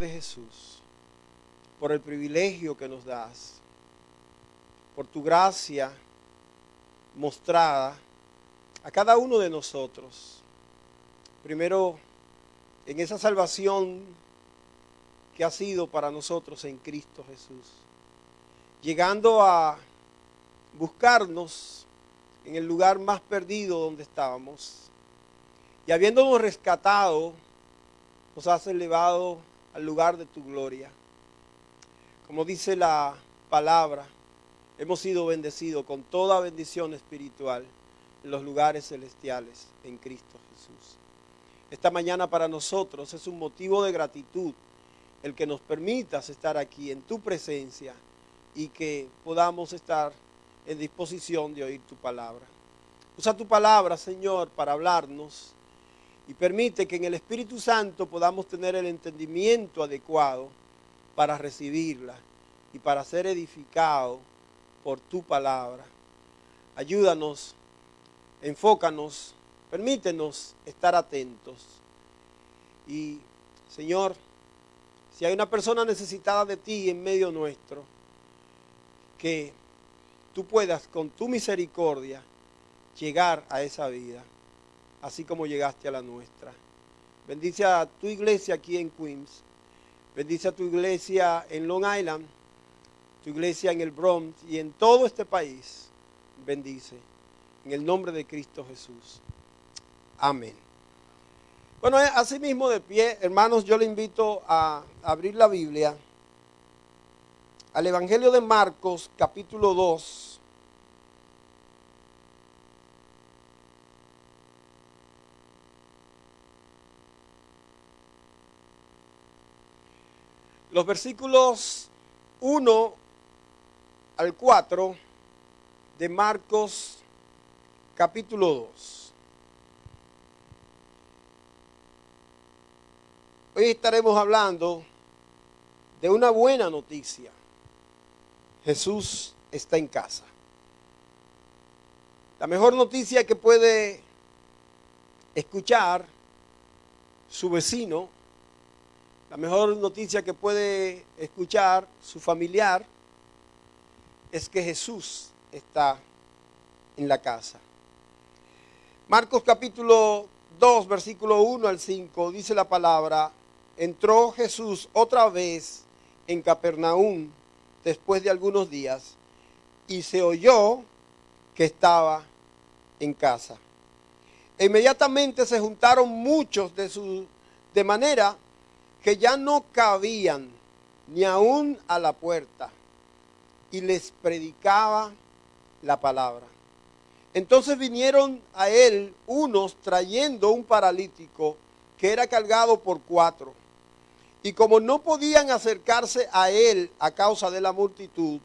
de Jesús, por el privilegio que nos das, por tu gracia mostrada a cada uno de nosotros. Primero, en esa salvación que ha sido para nosotros en Cristo Jesús, llegando a buscarnos en el lugar más perdido donde estábamos, y habiéndonos rescatado, nos has elevado al lugar de tu gloria. Como dice la palabra, hemos sido bendecidos con toda bendición espiritual en los lugares celestiales en Cristo Jesús. Esta mañana para nosotros es un motivo de gratitud el que nos permitas estar aquí en tu presencia y que podamos estar en disposición de oír tu palabra. Usa tu palabra, Señor, para hablarnos y permite que en el Espíritu Santo podamos tener el entendimiento adecuado para recibirla y para ser edificados por tu palabra. Ayúdanos, enfócanos, permítenos estar atentos. Y, Señor, si hay una persona necesitada de ti en medio nuestro, que tú puedas con tu misericordia llegar a esa vida, así como llegaste a la nuestra. Bendice a tu iglesia aquí en Queens, bendice a tu iglesia en Long Island, tu iglesia en el Bronx y en todo este país. Bendice, en el nombre de Cristo Jesús. Amén. Bueno, así mismo de pie, hermanos, yo le invito a abrir la Biblia al Evangelio de Marcos, capítulo 2. Los versículos 1 al 4 de Marcos, capítulo 2. Hoy estaremos hablando de una buena noticia. Jesús está en casa. La mejor noticia que puede escuchar su vecino, la mejor noticia que puede escuchar su familiar, es que Jesús está en la casa. Marcos capítulo 2, versículo 1 al 5, dice la palabra: entró Jesús otra vez en Capernaum después de algunos días y se oyó que estaba en casa. E inmediatamente se juntaron muchos de manera que ya no cabían ni aún a la puerta, y les predicaba la palabra. Entonces vinieron a él unos trayendo un paralítico que era cargado por 4. Y como no podían acercarse a él a causa de la multitud,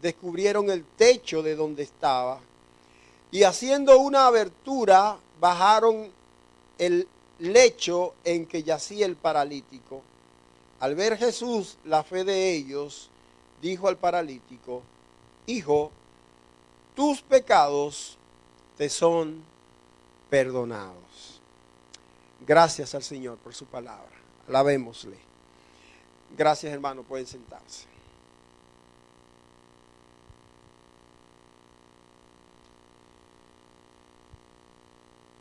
descubrieron el techo de donde estaba. Y haciendo una abertura, bajaron el lecho en que yacía el paralítico. Al ver Jesús la fe de ellos, dijo al paralítico: hijo, tus pecados te son perdonados. Gracias al Señor por su palabra. Alabémosle. Gracias, hermano. Pueden sentarse.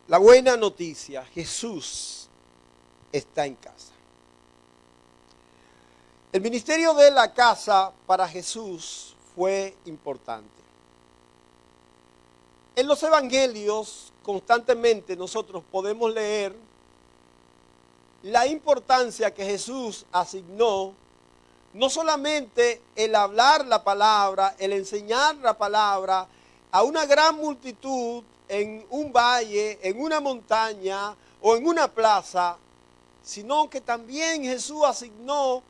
La buena noticia: Jesús está en casa. El ministerio de la casa para Jesús fue importante. En los evangelios constantemente nosotros podemos leer la importancia que Jesús asignó, no solamente el hablar la palabra, el enseñar la palabra a una gran multitud en un valle, en una montaña o en una plaza, sino que también Jesús asignó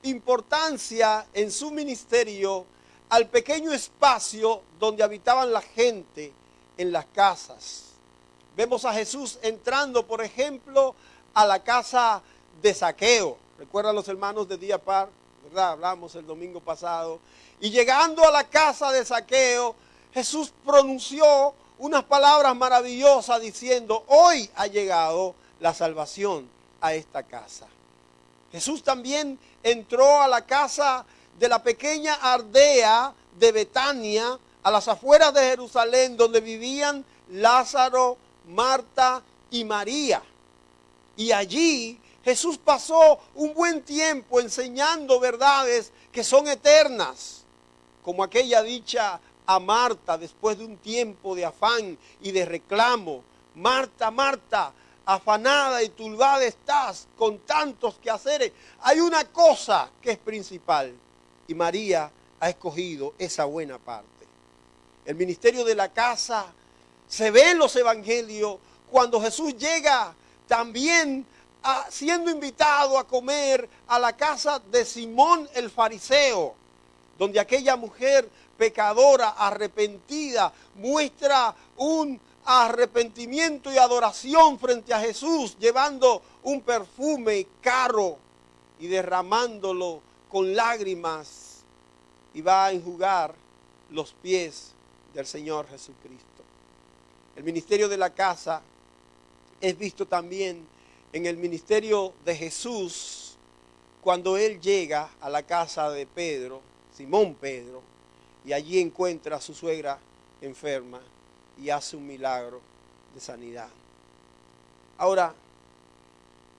importancia en su ministerio al pequeño espacio donde habitaban la gente, en las casas. Vemos a Jesús entrando, por ejemplo, a la casa de Zaqueo. ¿Recuerdan los hermanos de Día Par? ¿Verdad? Hablamos el domingo pasado. Y llegando a la casa de Zaqueo, Jesús pronunció unas palabras maravillosas diciendo: hoy ha llegado la salvación a esta casa. Jesús también entró a la casa de la pequeña aldea de Betania, a las afueras de Jerusalén, donde vivían Lázaro, Marta y María. Y allí Jesús pasó un buen tiempo enseñando verdades que son eternas, como aquella dicha a Marta después de un tiempo de afán y de reclamo: Marta, Marta, afanada y turbada estás con tantos quehaceres. Hay una cosa que es principal, y María ha escogido esa buena parte. El ministerio de la casa se ve en los evangelios cuando Jesús llega también siendo invitado a comer a la casa de Simón el fariseo, donde aquella mujer pecadora, arrepentida, muestra un arrepentimiento y adoración frente a Jesús, llevando un perfume caro y derramándolo con lágrimas, y va a enjugar los pies del Señor Jesucristo. El ministerio de la casa es visto también en el ministerio de Jesús cuando Él llega a la casa de Pedro, Simón Pedro, y allí encuentra a su suegra enferma y hace un milagro de sanidad. Ahora,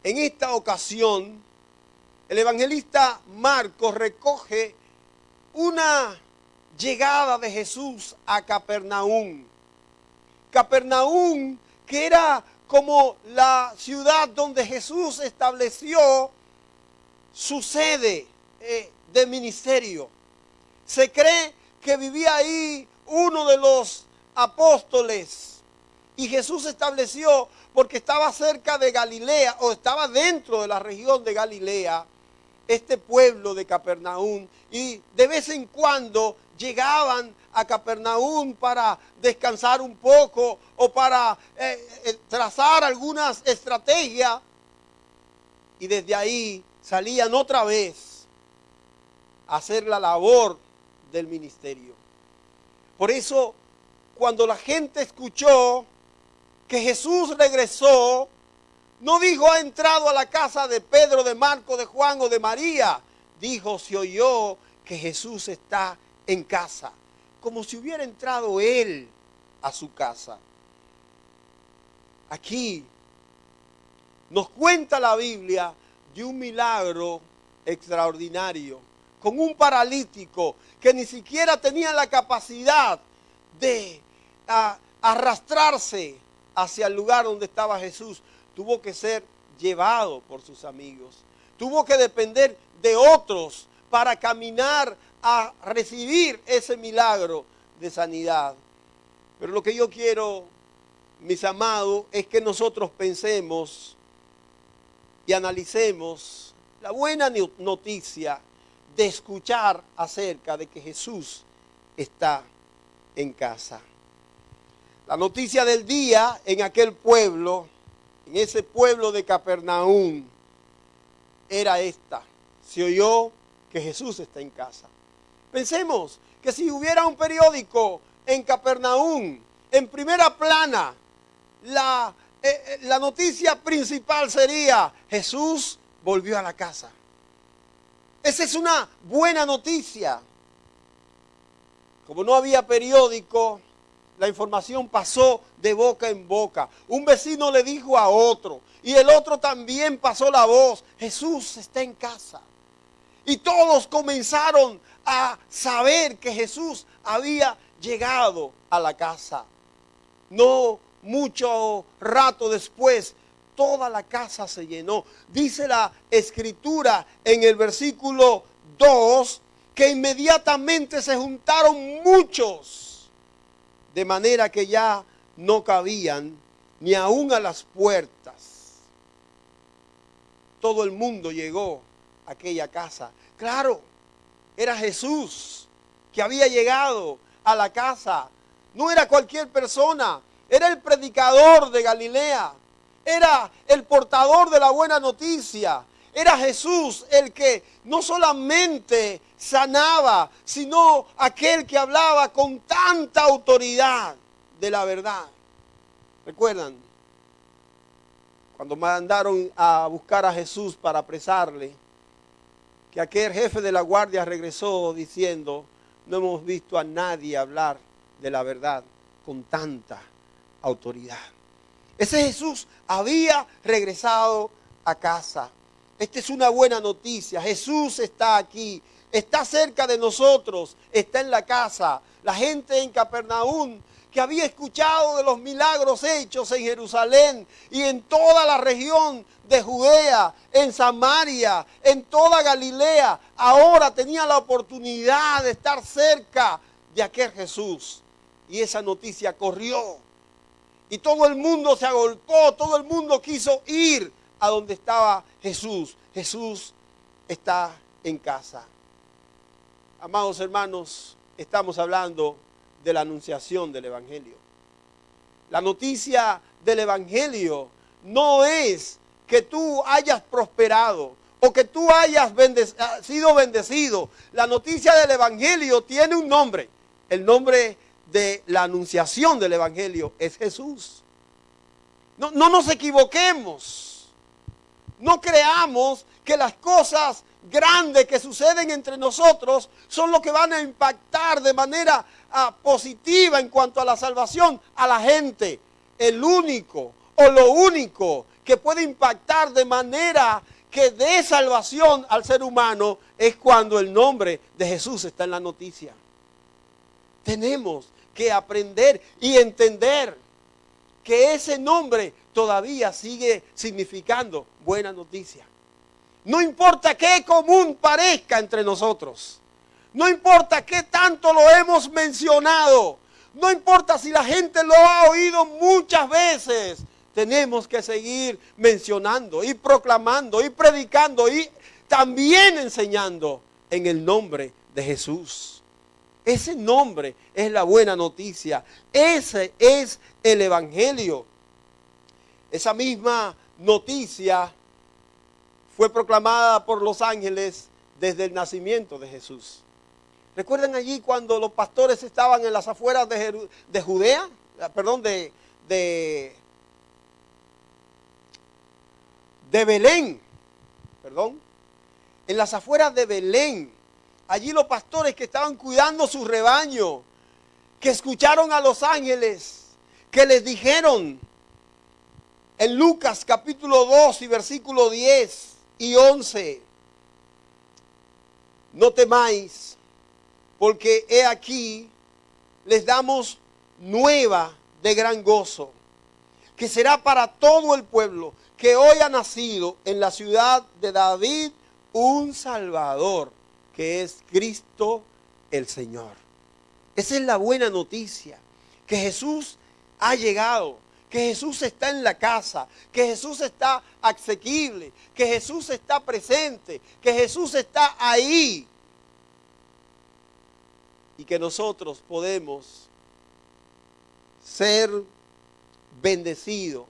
en esta ocasión, el evangelista Marcos recoge una llegada de Jesús a Capernaum. Capernaum, que era como la ciudad donde Jesús estableció su sede de ministerio. Se cree que vivía ahí uno de los apóstoles, y Jesús estableció, porque estaba cerca de Galilea, o estaba dentro de la región de Galilea, este pueblo de Capernaum, y de vez en cuando llegaban a Capernaum para descansar un poco o para trazar algunas estrategias, y desde ahí salían otra vez a hacer la labor del ministerio. Por eso, cuando la gente escuchó que Jesús regresó, no dijo: ha entrado a la casa de Pedro, de Marco, de Juan o de María. Dijo: se oyó que Jesús está en casa, como si hubiera entrado Él a su casa. Aquí nos cuenta la Biblia de un milagro extraordinario, con un paralítico que ni siquiera tenía la capacidad de arrastrarse hacia el lugar donde estaba Jesús. Tuvo que ser llevado por sus amigos. Tuvo que depender de otros para caminar a recibir ese milagro de sanidad. Pero lo que yo quiero, mis amados, es que nosotros pensemos y analicemos la buena noticia de escuchar acerca de que Jesús está en casa. La noticia del día en aquel pueblo, en ese pueblo de Capernaum, era esta: se oyó que Jesús está en casa. Pensemos que si hubiera un periódico en Capernaum, en primera plana, la noticia principal sería: Jesús volvió a la casa. Esa es una buena noticia. Como no había periódico, la información pasó de boca en boca. Un vecino le dijo a otro, y el otro también pasó la voz: Jesús está en casa. Y todos comenzaron a saber que Jesús había llegado a la casa. No mucho rato después, toda la casa se llenó. Dice la Escritura en el versículo 2 que inmediatamente se juntaron muchos, de manera que ya no cabían ni aún a las puertas. Todo el mundo llegó a aquella casa. Claro, era Jesús que había llegado a la casa. No era cualquier persona, era el predicador de Galilea, era el portador de la buena noticia. Era Jesús el que no solamente sanaba, sino aquel que hablaba con tanta autoridad de la verdad. ¿Recuerdan? Cuando mandaron a buscar a Jesús para apresarle, que aquel jefe de la guardia regresó diciendo: no hemos visto a nadie hablar de la verdad con tanta autoridad. Ese Jesús había regresado a casa. Esta es una buena noticia. Jesús está aquí, está cerca de nosotros, está en la casa. La gente en Capernaum, que había escuchado de los milagros hechos en Jerusalén y en toda la región de Judea, en Samaria, en toda Galilea, ahora tenía la oportunidad de estar cerca de aquel Jesús. Y esa noticia corrió. Y todo el mundo se agolpó, todo el mundo quiso ir a donde estaba Jesús. Jesús está en casa. Amados hermanos, estamos hablando de la anunciación del Evangelio. La noticia del Evangelio no es que tú hayas prosperado o que tú hayas sido bendecido. La noticia del Evangelio tiene un nombre. El nombre de la anunciación del Evangelio es Jesús. No nos equivoquemos. No creamos que las cosas grandes que suceden entre nosotros son lo que van a impactar de manera positiva en cuanto a la salvación a la gente. El único o lo único que puede impactar de manera que dé salvación al ser humano es cuando el nombre de Jesús está en la noticia. Tenemos que aprender y entender que ese nombre todavía sigue significando buena noticia. No importa qué común parezca entre nosotros. No importa qué tanto lo hemos mencionado. No importa si la gente lo ha oído muchas veces. Tenemos que seguir mencionando y proclamando y predicando y también enseñando en el nombre de Jesús. Ese nombre es la buena noticia. Ese es el Evangelio. Esa misma noticia fue proclamada por los ángeles desde el nacimiento de Jesús. ¿Recuerdan allí cuando los pastores estaban en las afueras de Judea? Perdón, de Belén. Perdón. En las afueras de Belén. Allí los pastores que estaban cuidando su rebaño, que escucharon a los ángeles, que les dijeron en Lucas capítulo 2 y versículo 10 y 11, no temáis, porque he aquí les damos nueva de gran gozo, que será para todo el pueblo, que hoy ha nacido en la ciudad de David un Salvador, que es Cristo el Señor. Esa es la buena noticia, que Jesús ha llegado, que Jesús está en la casa, que Jesús está asequible, que Jesús está presente, que Jesús está ahí. Y que nosotros podemos ser bendecidos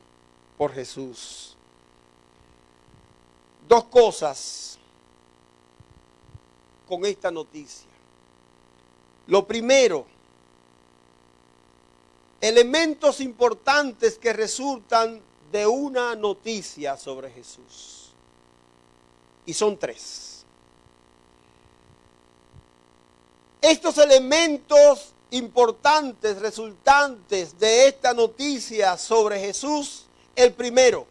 por Jesús. Dos cosas con esta noticia. Lo primero, elementos importantes que resultan de una noticia sobre Jesús. Y son tres. Estos elementos importantes resultantes de esta noticia sobre Jesús, el primero,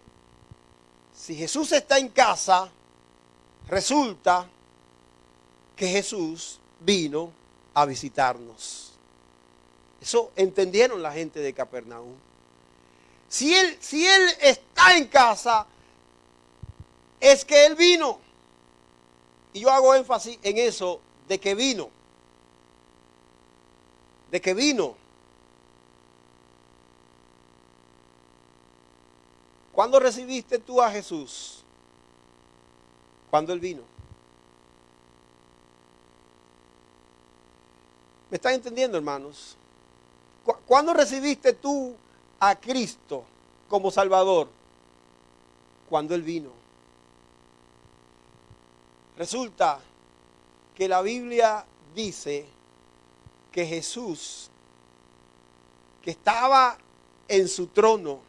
si Jesús está en casa, resulta que Jesús vino a visitarnos. Eso entendieron la gente de Capernaum. Si él está en casa, es que Él vino. Y yo hago énfasis en eso, de que vino. De que vino. ¿Cuándo recibiste tú a Jesús? Cuando Él vino. ¿Me están entendiendo, hermanos? ¿Cuándo recibiste tú a Cristo como Salvador? Cuando Él vino. Resulta que la Biblia dice que Jesús, que estaba en su trono,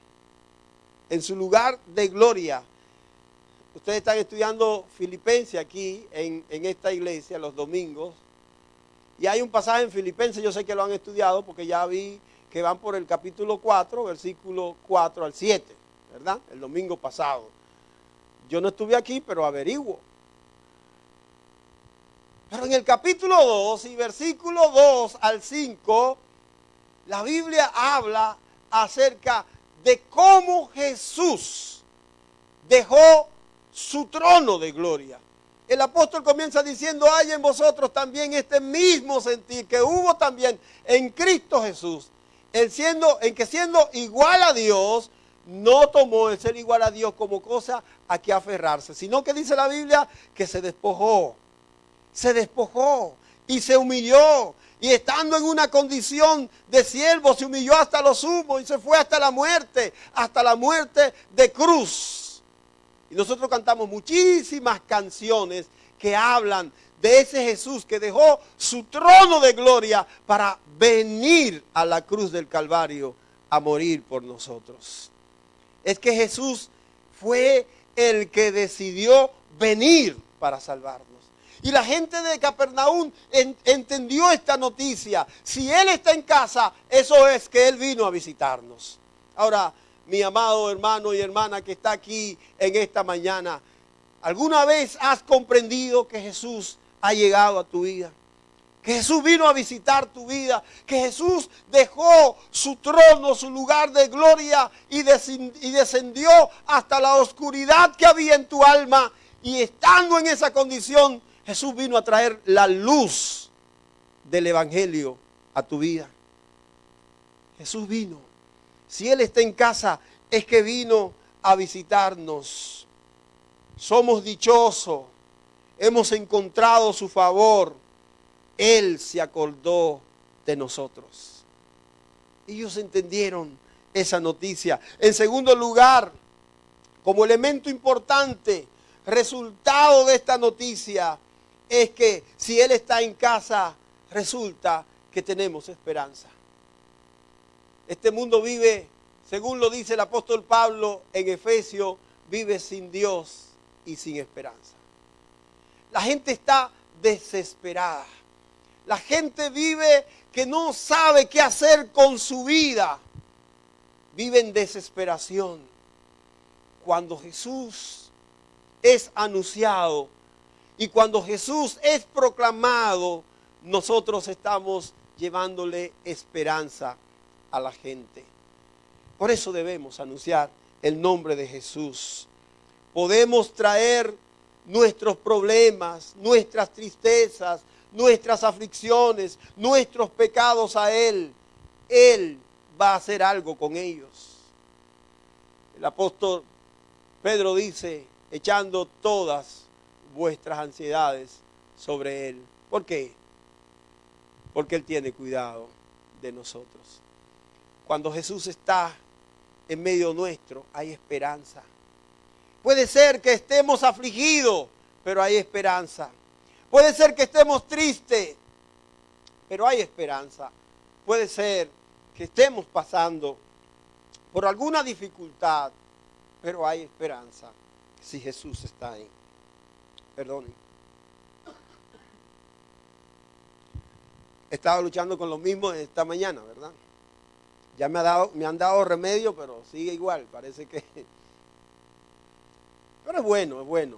en su lugar de gloria, ustedes están estudiando Filipenses aquí en esta iglesia los domingos. Y hay un pasaje en Filipenses, yo sé que lo han estudiado porque ya vi que van por el capítulo 4, versículo 4 al 7, ¿verdad? El domingo pasado. Yo no estuve aquí, pero averiguo. Pero en el capítulo 2 y versículo 2 al 5, la Biblia habla acerca de cómo Jesús dejó su trono de gloria. El apóstol comienza diciendo, hay en vosotros también este mismo sentir que hubo también en Cristo Jesús, en que siendo igual a Dios, no tomó el ser igual a Dios como cosa a que aferrarse, sino que dice la Biblia que se despojó y se humilló, y estando en una condición de siervo, se humilló hasta lo sumo y se fue hasta la muerte de cruz. Y nosotros cantamos muchísimas canciones que hablan de ese Jesús que dejó su trono de gloria para venir a la cruz del Calvario a morir por nosotros. Es que Jesús fue el que decidió venir para salvarnos. Y la gente de Capernaum entendió esta noticia. Si Él está en casa, eso es que Él vino a visitarnos. Ahora, mi amado hermano y hermana que está aquí en esta mañana, ¿alguna vez has comprendido que Jesús ha llegado a tu vida? Que Jesús vino a visitar tu vida, que Jesús dejó su trono, su lugar de gloria y descendió hasta la oscuridad que había en tu alma, y estando en esa condición, Jesús vino a traer la luz del evangelio a tu vida. Jesús vino. Si Él está en casa, es que vino a visitarnos. Somos dichosos, hemos encontrado su favor. Él se acordó de nosotros. Ellos entendieron esa noticia. En segundo lugar, como elemento importante, resultado de esta noticia, es que si Él está en casa, resulta que tenemos esperanza. Este mundo vive, según lo dice el apóstol Pablo en Efesios, vive sin Dios y sin esperanza. La gente está desesperada. La gente vive que no sabe qué hacer con su vida. Vive en desesperación. Cuando Jesús es anunciado y cuando Jesús es proclamado, nosotros estamos llevándole esperanza a la gente. Por eso debemos anunciar el nombre de Jesús. Podemos traer nuestros problemas, nuestras tristezas, nuestras aflicciones, nuestros pecados a Él. Él va a hacer algo con ellos. El apóstol Pedro dice, echando todas vuestras ansiedades sobre Él. ¿Por qué? Porque Él tiene cuidado de nosotros. Cuando Jesús está en medio nuestro, hay esperanza. Puede ser que estemos afligidos, pero hay esperanza. Puede ser que estemos tristes, pero hay esperanza. Puede ser que estemos pasando por alguna dificultad, pero hay esperanza si Jesús está ahí. Perdonen. He estado luchando con lo mismo esta mañana, ¿verdad? Ya me han dado remedio, pero sigue igual, parece que... Pero es bueno, es bueno.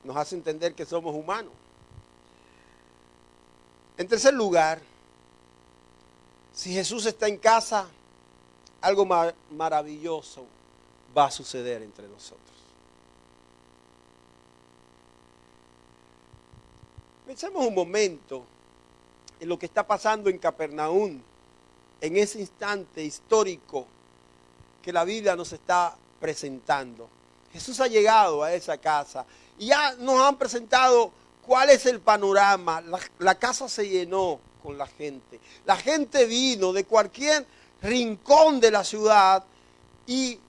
Nos hace entender que somos humanos. En tercer lugar, si Jesús está en casa, algo maravilloso va a suceder entre nosotros. Pensemos un momento en lo que está pasando en Capernaum, en ese instante histórico que la Biblia nos está presentando. Jesús ha llegado a esa casa y ya nos han presentado cuál es el panorama. La casa se llenó con la gente. La gente vino de cualquier rincón de la ciudad y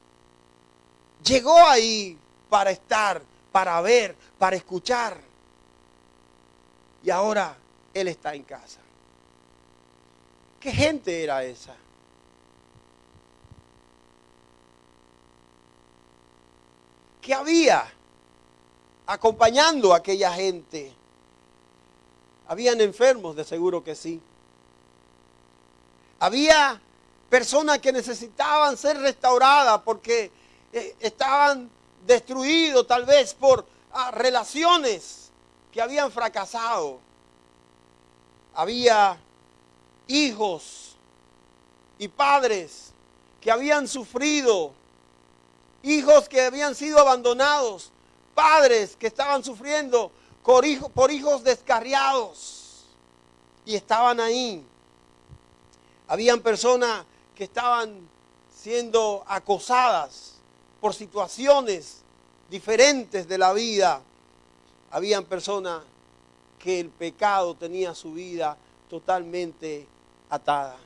llegó ahí para estar, para ver, para escuchar. Y ahora Él está en casa. ¿Qué gente era esa? ¿Qué había acompañando a aquella gente? Habían enfermos, de seguro que sí. Había personas que necesitaban ser restauradas porque estaban destruidos tal vez por relaciones que habían fracasado. Había hijos y padres que habían sufrido, hijos que habían sido abandonados, padres que estaban sufriendo por hijos descarriados y estaban ahí. Habían personas que estaban siendo acosadas por situaciones diferentes de la vida. Habían personas que el pecado tenía su vida totalmente atada.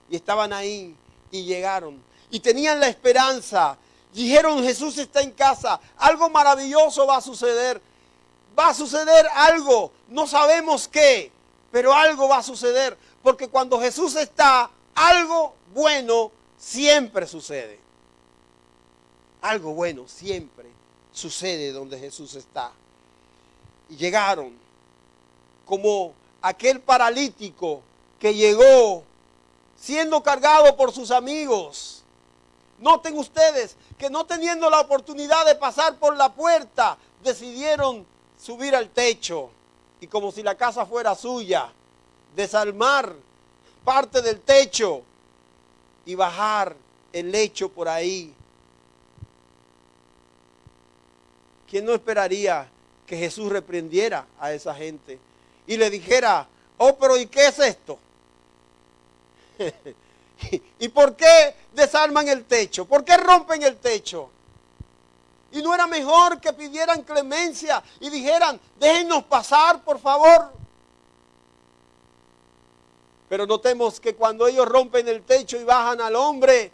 Y estaban ahí y llegaron. Y tenían la esperanza. Dijeron, Jesús está en casa. Algo maravilloso va a suceder. Va a suceder algo. No sabemos qué, pero algo va a suceder. Porque cuando Jesús está, algo bueno siempre sucede. Algo bueno siempre sucede donde Jesús está. Y llegaron como aquel paralítico que llegó siendo cargado por sus amigos. Noten ustedes que no teniendo la oportunidad de pasar por la puerta, decidieron subir al techo y como si la casa fuera suya, desarmar parte del techo y bajar el lecho por ahí. ¿Quién no esperaría que Jesús reprendiera a esa gente y le dijera, oh, pero ¿y qué es esto? ¿Y por qué desarman el techo? ¿Por qué rompen el techo? ¿Y no era mejor que pidieran clemencia y dijeran, déjennos pasar, por favor? Pero notemos que cuando ellos rompen el techo y bajan al hombre,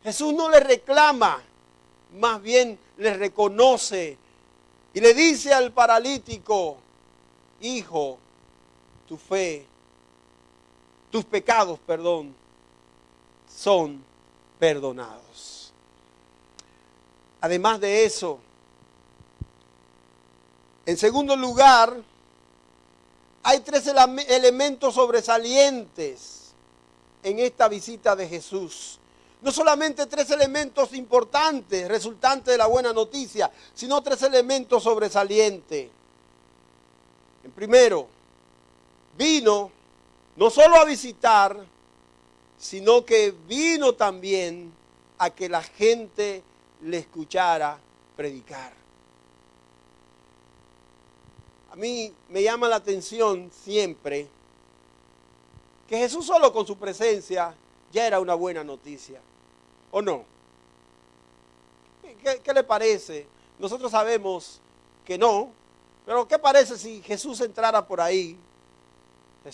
Jesús no le reclama, más bien le reconoce y le dice al paralítico, hijo, tus pecados, son perdonados. Además de eso, en segundo lugar, hay tres elementos sobresalientes en esta visita de Jesús. No solamente tres elementos importantes, resultantes de la buena noticia, sino tres elementos sobresalientes. En primero, vino no solo a visitar, sino que vino también a que la gente le escuchara predicar. A mí me llama la atención siempre que Jesús solo con su presencia ya era una buena noticia, ¿o no? ¿Qué le parece? Nosotros sabemos que no, pero ¿qué parece si Jesús entrara por ahí? El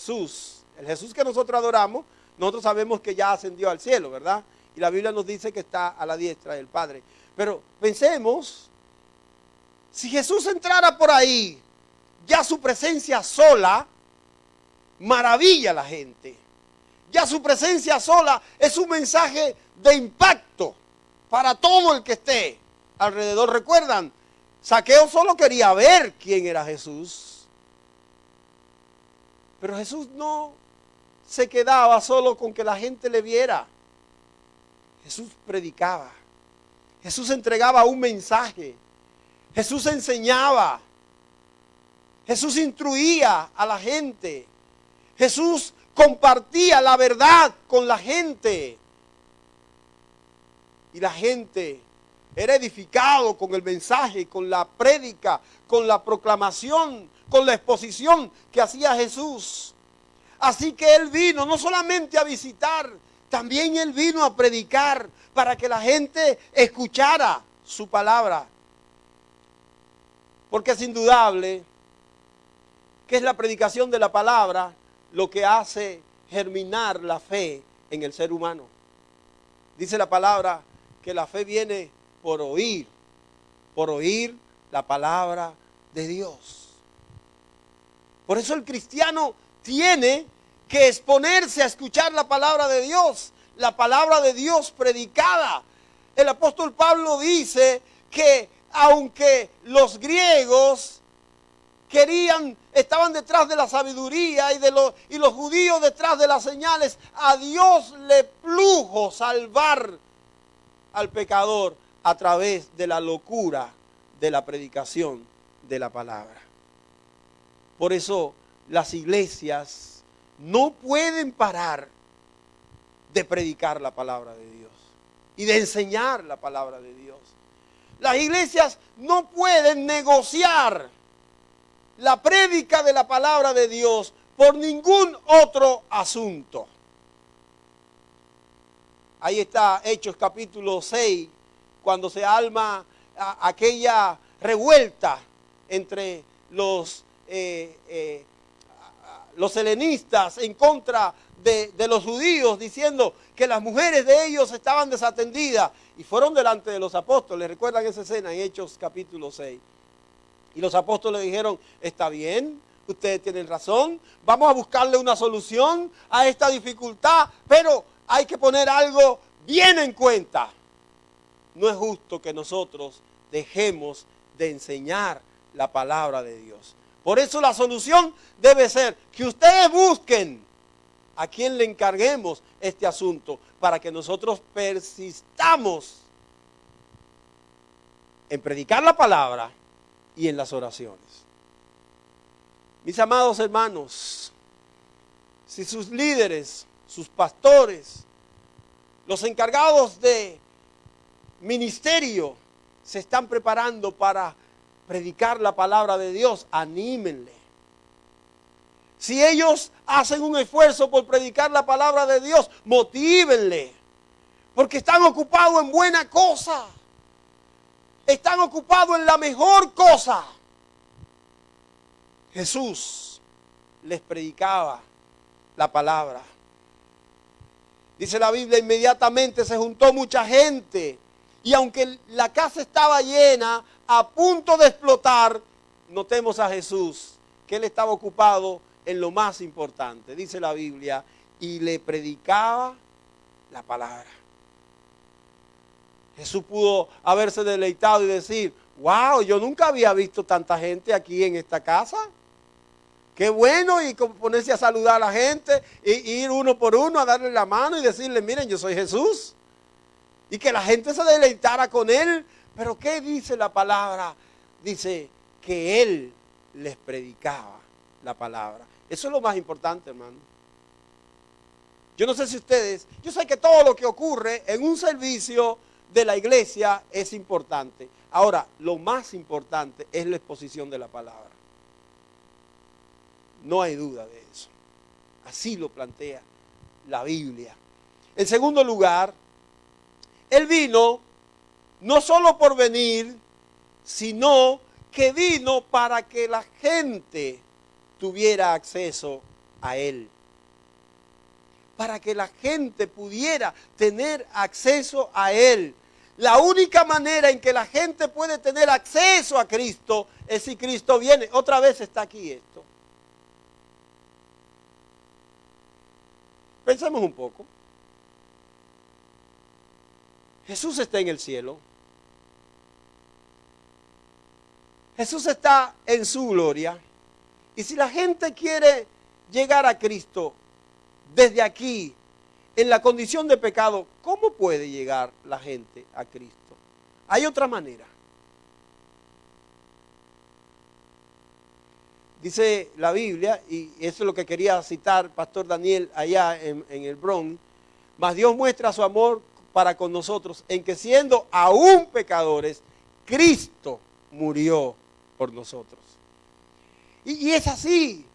Jesús que nosotros adoramos, nosotros sabemos que ya ascendió al cielo, ¿verdad? Y la Biblia nos dice que está a la diestra del Padre. Pero pensemos, si Jesús entrara por ahí, ya su presencia sola maravilla a la gente. Ya su presencia sola es un mensaje de impacto para todo el que esté alrededor. ¿Recuerdan? Zaqueo solo quería ver quién era Jesús. Pero Jesús no se quedaba solo con que la gente le viera. Jesús predicaba. Jesús entregaba un mensaje. Jesús enseñaba. Jesús instruía a la gente. Jesús compartía la verdad con la gente. Y la gente era edificado con el mensaje, con la prédica, con la proclamación, con la exposición que hacía Jesús. Así que Él vino no solamente a visitar, también Él vino a predicar para que la gente escuchara su palabra. Porque es indudable que es la predicación de la palabra lo que hace germinar la fe en el ser humano. Dice la palabra que la fe viene por oír la palabra de Dios. Por eso el cristiano tiene que exponerse a escuchar la palabra de Dios predicada. El apóstol Pablo dice que aunque los griegos estaban detrás de la sabiduría y los judíos detrás de las señales, a Dios le plujo salvar al pecador a través de la locura de la predicación de la palabra. Por eso las iglesias no pueden parar de predicar la palabra de Dios y de enseñar la palabra de Dios. Las iglesias no pueden negociar la prédica de la palabra de Dios por ningún otro asunto. Ahí está Hechos capítulo 6, cuando se arma aquella revuelta entre los helenistas en contra de los judíos, diciendo que las mujeres de ellos estaban desatendidas, y fueron delante de los apóstoles. ¿Recuerdan esa escena en Hechos capítulo 6? Y los apóstoles dijeron: está bien, ustedes tienen razón, vamos a buscarle una solución a esta dificultad, pero hay que poner algo bien en cuenta. No es justo que nosotros dejemos de enseñar la palabra de Dios. Por eso la solución debe ser que ustedes busquen a quien le encarguemos este asunto, para que nosotros persistamos en predicar la palabra y en las oraciones. Mis amados hermanos, si sus líderes, sus pastores, los encargados de ministerio se están preparando para predicar la palabra de Dios, anímenle. Si ellos hacen un esfuerzo por predicar la palabra de Dios, motívenle, porque están ocupados en buena cosa, están ocupados en la mejor cosa. Jesús les predicaba la palabra. Dice la Biblia: inmediatamente se juntó mucha gente, y aunque la casa estaba llena, a punto de explotar, notemos a Jesús que él estaba ocupado en lo más importante. Dice la Biblia: y le predicaba la palabra. Jesús pudo haberse deleitado y decir: wow, yo nunca había visto tanta gente aquí en esta casa. Qué bueno, y ponerse a saludar a la gente, y ir uno por uno a darle la mano y decirle: miren, yo soy Jesús. Y que la gente se deleitara con él. Pero ¿qué dice la palabra? Dice que él les predicaba la palabra. Eso es lo más importante, hermano. Yo no sé si ustedes, yo sé que todo lo que ocurre en un servicio de la iglesia es importante. Ahora, lo más importante es la exposición de la palabra. No hay duda de eso. Así lo plantea la Biblia. En segundo lugar, él vino no solo por venir, sino que vino para que la gente tuviera acceso a él. Para que la gente pudiera tener acceso a él. La única manera en que la gente puede tener acceso a Cristo es si Cristo viene. Otra vez está aquí esto. Pensemos un poco. Jesús está en el cielo. Jesús está en su gloria. Y si la gente quiere llegar a Cristo desde aquí, en la condición de pecado, ¿cómo puede llegar la gente a Cristo? Hay otra manera. Dice la Biblia, y eso es lo que quería citar Pastor Daniel allá en el Bronx: mas Dios muestra su amor para con nosotros, en que siendo aún pecadores, Cristo murió por nosotros. Y es así.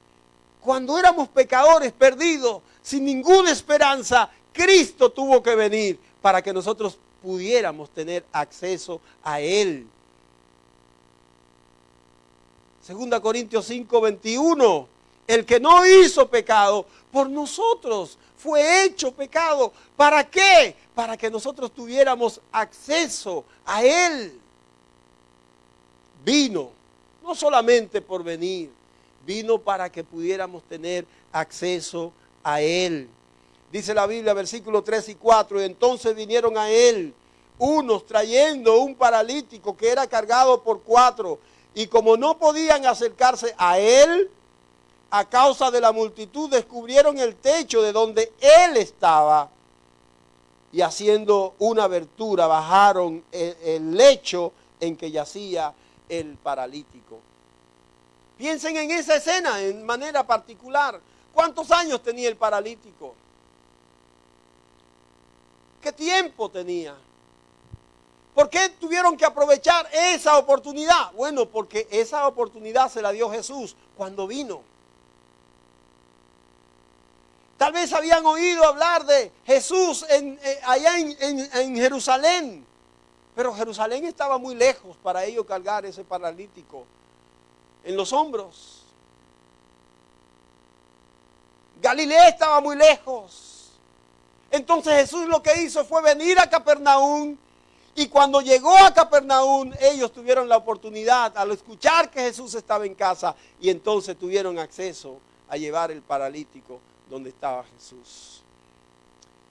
Cuando éramos pecadores perdidos, sin ninguna esperanza, Cristo tuvo que venir para que nosotros pudiéramos tener acceso a Él. 2 Corintios 5:21, el que no hizo pecado por nosotros fue hecho pecado. ¿Para qué? Para que nosotros tuviéramos acceso a Él. Vino, no solamente por venir, vino para que pudiéramos tener acceso a Él. Dice la Biblia, versículos 3 y 4, y entonces vinieron a Él unos trayendo un paralítico que era cargado por 4, y como no podían acercarse a él, a causa de la multitud, descubrieron el techo de donde él estaba, y haciendo una abertura, bajaron el lecho en que yacía el paralítico. Piensen en esa escena en manera particular. ¿Cuántos años tenía el paralítico? ¿Qué tiempo tenía? ¿Por qué tuvieron que aprovechar esa oportunidad? Bueno, porque esa oportunidad se la dio Jesús cuando vino. Tal vez habían oído hablar de Jesús allá en Jerusalén, pero Jerusalén estaba muy lejos para ellos cargar ese paralítico en los hombros. Galilea estaba muy lejos. Entonces Jesús lo que hizo fue venir a Capernaum, y cuando llegó a Capernaum, ellos tuvieron la oportunidad, al escuchar que Jesús estaba en casa, y entonces tuvieron acceso a llevar el paralítico donde estaba Jesús.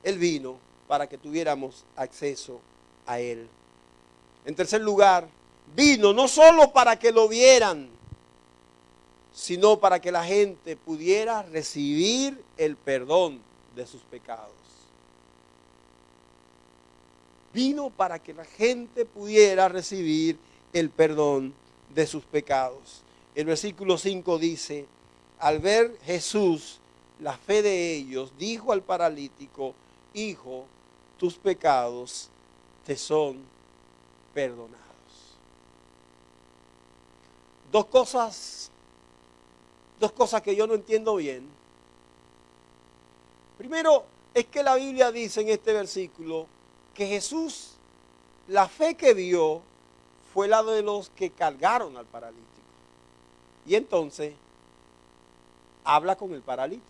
Él vino para que tuviéramos acceso a Él. En tercer lugar, vino no solo para que lo vieran, sino para que la gente pudiera recibir el perdón de sus pecados. Vino para que la gente pudiera recibir el perdón de sus pecados. El versículo 5 dice: al ver Jesús la fe de ellos, dijo al paralítico: hijo, tus pecados te son perdonados. Dos cosas que yo no entiendo bien. Primero, es que la Biblia dice en este versículo que Jesús, la fe que vio fue la de los que cargaron al paralítico. Y entonces habla con el paralítico.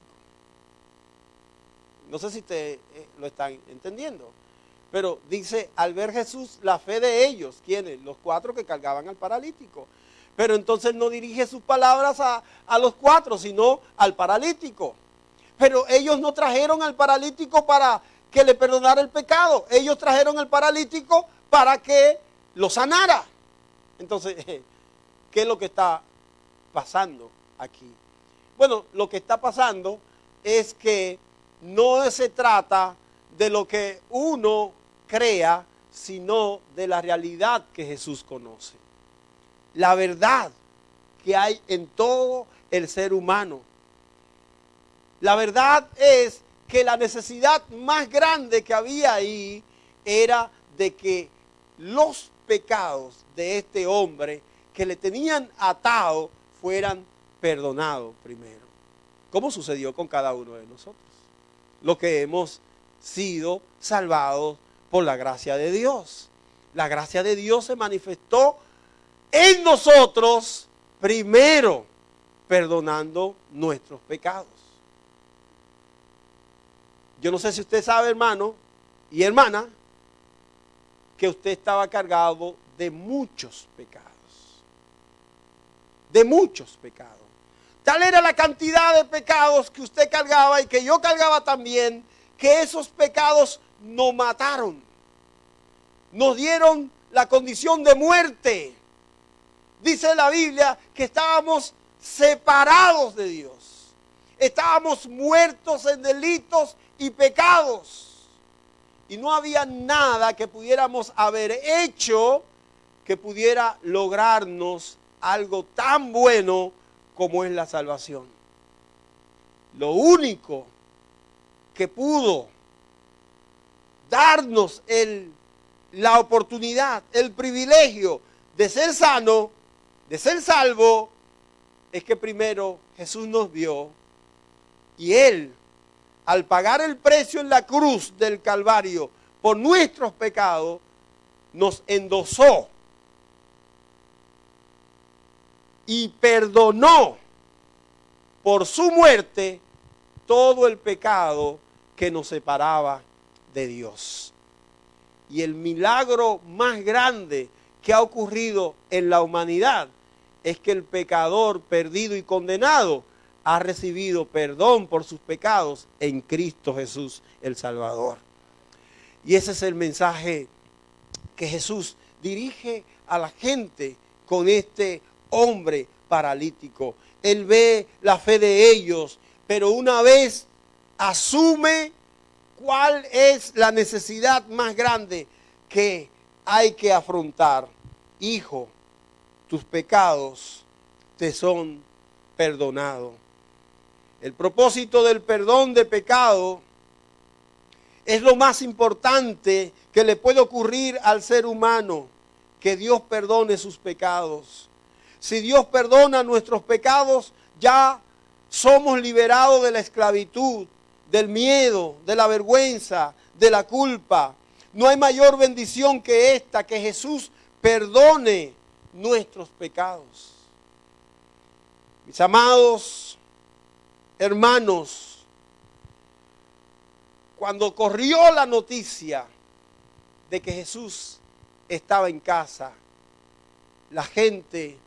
No sé si ustedes lo están entendiendo, pero dice, al ver Jesús la fe de ellos, ¿quiénes? Los 4 que cargaban al paralítico. Pero entonces no dirige sus palabras a los 4, sino al paralítico. Pero ellos no trajeron al paralítico para que le perdonara el pecado. Ellos trajeron al paralítico para que lo sanara. Entonces, ¿qué es lo que está pasando aquí? Bueno, lo que está pasando es que no se trata de lo que uno crea, sino de la realidad que Jesús conoce. La verdad que hay en todo el ser humano. La verdad es que la necesidad más grande que había ahí era de que los pecados de este hombre que le tenían atado fueran perdonados primero. Como sucedió con cada uno de nosotros, los que hemos sido salvados por la gracia de Dios. La gracia de Dios se manifestó en nosotros primero, perdonando nuestros pecados. Yo no sé si usted sabe, hermano y hermana, que usted estaba cargado de muchos pecados. De muchos pecados. Tal era la cantidad de pecados que usted cargaba y que yo cargaba también, que esos pecados nos mataron. Nos dieron la condición de muerte. Dice la Biblia que estábamos separados de Dios. Estábamos muertos en delitos y pecados. Y no había nada que pudiéramos haber hecho que pudiera lograrnos algo tan bueno como es la salvación. Lo único que pudo darnos la oportunidad, el privilegio de ser sano, de ser salvo, es que primero Jesús nos vio y Él, al pagar el precio en la cruz del Calvario por nuestros pecados, nos endosó y perdonó por su muerte todo el pecado que nos separaba de Dios. Y el milagro más grande que ha ocurrido en la humanidad es que el pecador perdido y condenado ha recibido perdón por sus pecados en Cristo Jesús el Salvador. Y ese es el mensaje que Jesús dirige a la gente con este hombre paralítico. Él ve la fe de ellos, pero una vez asume cuál es la necesidad más grande que hay que afrontar. Hijo, tus pecados te son perdonados. El propósito del perdón de pecado es lo más importante que le puede ocurrir al ser humano, que Dios perdone sus pecados. Si Dios perdona nuestros pecados, ya somos liberados de la esclavitud, del miedo, de la vergüenza, de la culpa. No hay mayor bendición que esta, que Jesús perdone nuestros pecados. Mis amados hermanos, cuando corrió la noticia de que Jesús estaba en casa, la gente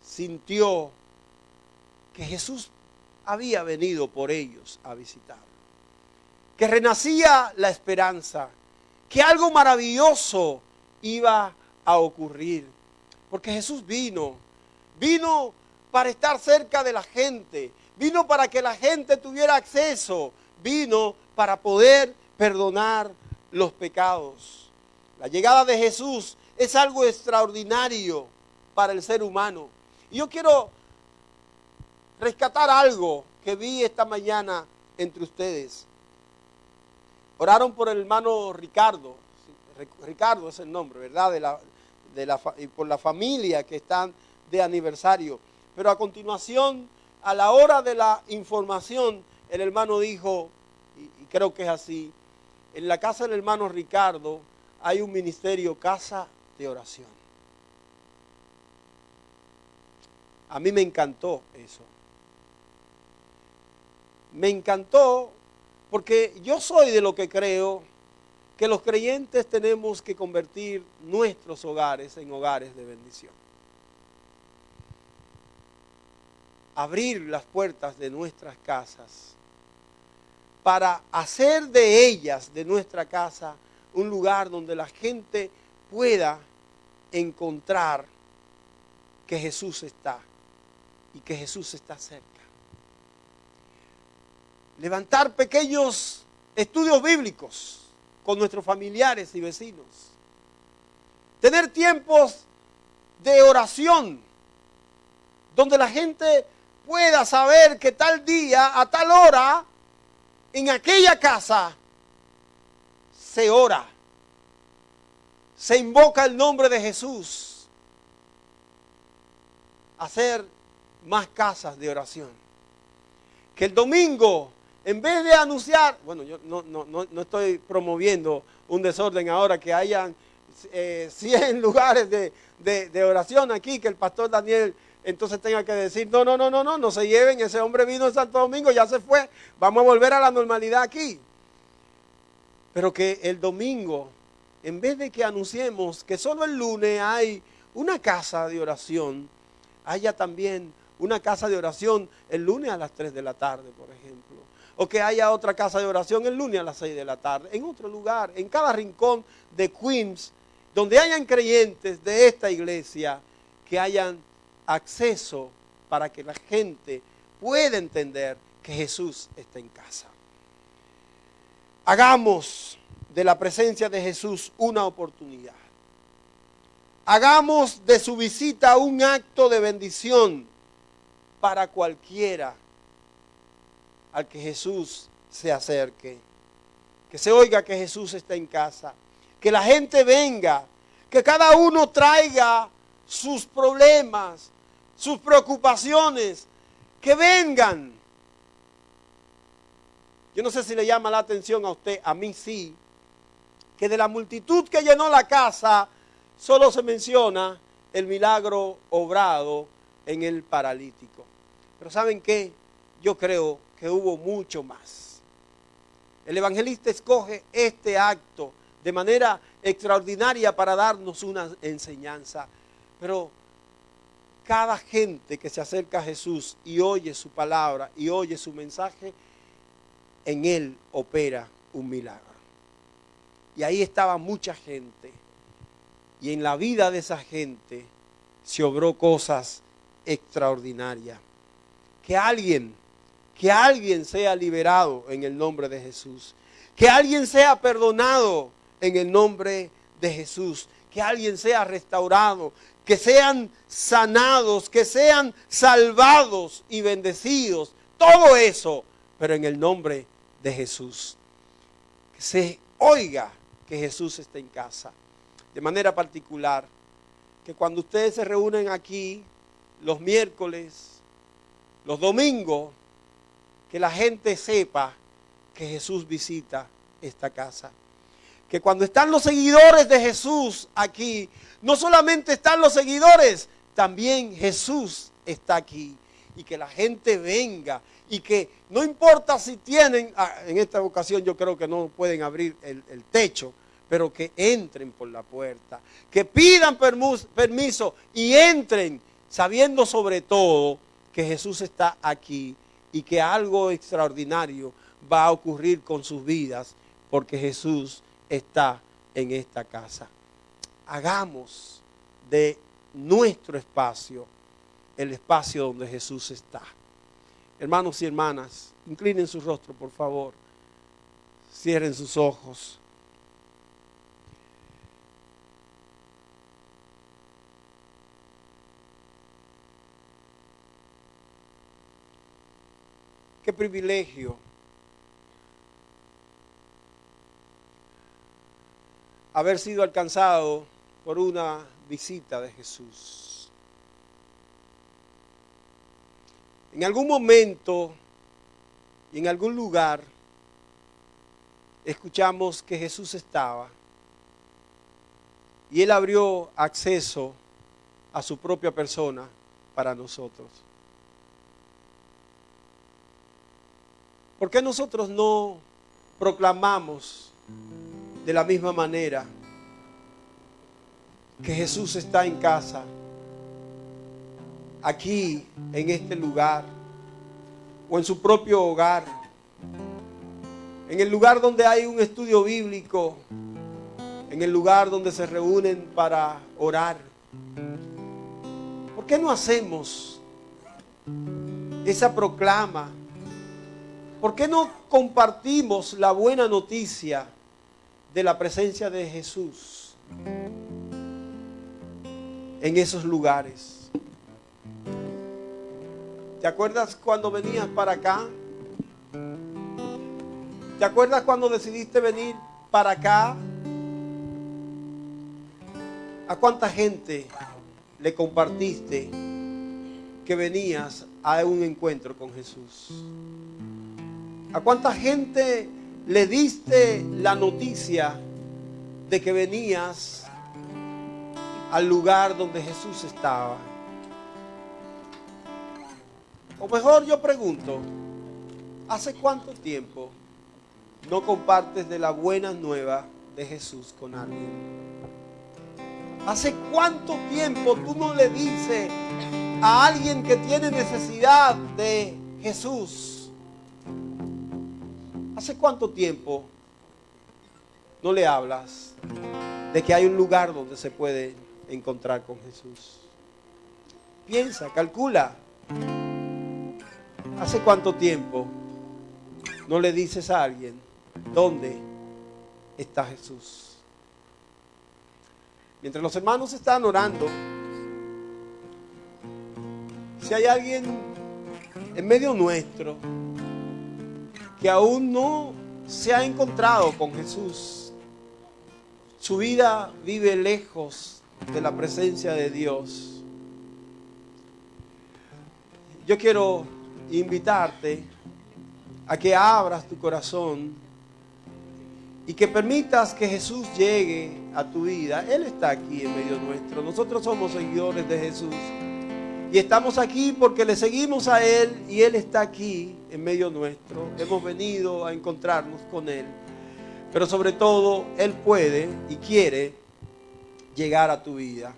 sintió que Jesús había venido por ellos a visitarlo, que renacía la esperanza, que algo maravilloso iba a ocurrir, porque Jesús vino para estar cerca de la gente, vino para que la gente tuviera acceso, vino para poder perdonar los pecados. La llegada de Jesús es algo extraordinario para el ser humano. Y yo quiero rescatar algo que vi esta mañana entre ustedes. Oraron por el hermano Ricardo. Ricardo es el nombre, ¿verdad? Y por la familia que están de aniversario. Pero a continuación, a la hora de la información, el hermano dijo, y creo que es así, en la casa del hermano Ricardo hay un ministerio, casa de oración. A mí me encantó eso. Me encantó porque yo soy de lo que creo que los creyentes tenemos que convertir nuestros hogares en hogares de bendición. Abrir las puertas de nuestras casas para hacer de ellas, de nuestra casa, un lugar donde la gente pueda encontrar que Jesús está y que Jesús está cerca. Levantar pequeños estudios bíblicos con nuestros familiares y vecinos. Tener tiempos de oración donde la gente pueda saber que tal día, a tal hora, en aquella casa se ora, se invoca el nombre de Jesús. Hacer más casas de oración. Que el domingo, en vez de anunciar, bueno, yo no estoy promoviendo un desorden ahora, que hayan 100 lugares de oración aquí, que el pastor Daniel entonces tenga que decir, no se lleven, ese hombre vino en Santo Domingo, ya se fue, vamos a volver a la normalidad aquí. Pero que el domingo, en vez de que anunciemos que solo el lunes hay una casa de oración, haya también una casa de oración el lunes a las 3 de la tarde, por ejemplo. O que haya otra casa de oración el lunes a las 6 de la tarde, en otro lugar, en cada rincón de Queens, donde hayan creyentes de esta iglesia, que hayan acceso para que la gente pueda entender que Jesús está en casa. Hagamos de la presencia de Jesús una oportunidad. Hagamos de su visita un acto de bendición para cualquiera al que Jesús se acerque. Que se oiga que Jesús está en casa. Que la gente venga. Que cada uno traiga sus problemas, sus preocupaciones. Que vengan. Yo no sé si le llama la atención a usted, a mí sí, que de la multitud que llenó la casa, solo se menciona el milagro obrado en el paralítico. Pero ¿saben qué? Yo creo que hubo mucho más. El evangelista escoge este acto de manera extraordinaria para darnos una enseñanza. Pero cada gente que se acerca a Jesús y oye su palabra y oye su mensaje, en él opera un milagro. Y ahí estaba mucha gente Y en la vida de esa gente se obró cosas extraordinarias. Que alguien sea liberado en el nombre de Jesús. Que alguien sea perdonado en el nombre de Jesús. Que alguien sea restaurado. Que sean sanados, que sean salvados y bendecidos. Todo eso, pero en el nombre de Jesús. Que se oiga que Jesús está en casa. De manera particular, que cuando ustedes se reúnen aquí los miércoles, los domingos, que la gente sepa que Jesús visita esta casa. Que cuando están los seguidores de Jesús aquí, no solamente están los seguidores, también Jesús está aquí. Y que la gente venga y que no importa si tienen, en esta ocasión yo creo que no pueden abrir el techo, pero que entren por la puerta, que pidan permiso y entren sabiendo sobre todo que Jesús está aquí y que algo extraordinario va a ocurrir con sus vidas porque Jesús está en esta casa. Hagamos de nuestro espacio el espacio donde Jesús está. Hermanos y hermanas, inclinen su rostro, por favor. Cierren sus ojos. Qué privilegio haber sido alcanzado por una visita de Jesús. En algún momento y en algún lugar escuchamos que Jesús estaba y Él abrió acceso a su propia persona para nosotros. ¿Por qué nosotros no proclamamos de la misma manera que Jesús está en casa, aquí, en este lugar, o en su propio hogar, en el lugar donde hay un estudio bíblico, en el lugar donde se reúnen para orar? ¿Por qué no hacemos esa proclama? ¿Por qué no compartimos la buena noticia de la presencia de Jesús en esos lugares? ¿Te acuerdas cuando venías para acá? ¿Te acuerdas cuando decidiste venir para acá? ¿A cuánta gente le compartiste que venías a un encuentro con Jesús? ¿A cuánta gente le diste la noticia de que venías al lugar donde Jesús estaba? O mejor yo pregunto, ¿hace cuánto tiempo no compartes de la buena nueva de Jesús con alguien? ¿Hace cuánto tiempo tú no le dices a alguien que tiene necesidad de Jesús? ¿Hace cuánto tiempo no le hablas de que hay un lugar donde se puede encontrar con Jesús? Piensa, calcula. ¿Hace cuánto tiempo no le dices a alguien dónde está Jesús? Mientras los hermanos están orando, si hay alguien en medio nuestro que aún no se ha encontrado con Jesús, su vida vive lejos de la presencia de Dios, yo quiero invitarte a que abras tu corazón y que permitas que Jesús llegue a tu vida. Él está aquí en medio nuestro. Nosotros somos seguidores de Jesús y estamos aquí porque le seguimos a Él y Él está aquí en medio nuestro. Hemos venido a encontrarnos con Él, pero sobre todo Él puede y quiere llegar a tu vida.